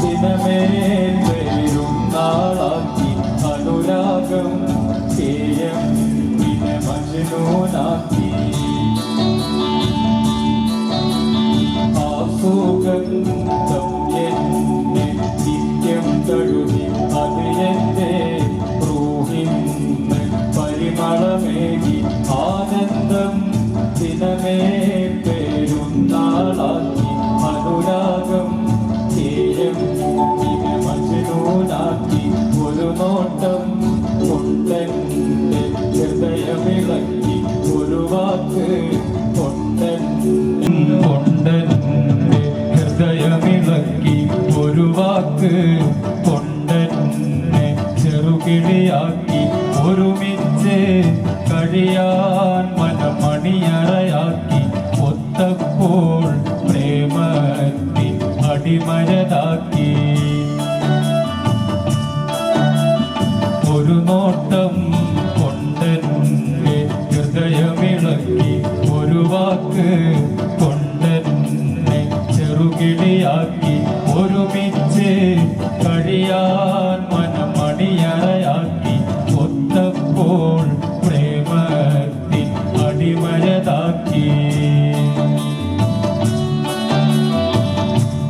ദിനമേ പെരുന്നാളാക്കി അനുരാഗം കേയം പിന്നെ മജ്നൂനാക്കി ആസുഗന്ധം എന്നെ നിത്യം തഴുകി അത് എന്റെ റൂഹിന്ന് പരിമളമേകി ആനന്ദം ദിനമേ പെരുന്നാളാക്കി അനുരാഗം കേയം പിന്നെ മജ്നൂനാക്കി ഒരു നോട്ടം കൊണ്ടെന്റെ ഹൃദയമിളക്കി ഒരു വാക്ക് കൊണ്ടെന്റെ ഹൃദയമിളക്കി ഒരു വാക്ക് കൊണ്ടെന്നെ ചെറുകിളിയാക്കി ഒരുമിച്ച് കഴിയാൻ മനമണിയറയാക്കി ഒത്തപ്പോൾ പ്രേമത്തിൻ അടിമരതാക്കി ഒരു നോട്ടം കൊണ്ടെന്നെ ഹൃദയമിളക്കി ഒരു വാക്ക് കൊണ്ടെന്നെ ചെറുകിളിയാക്കി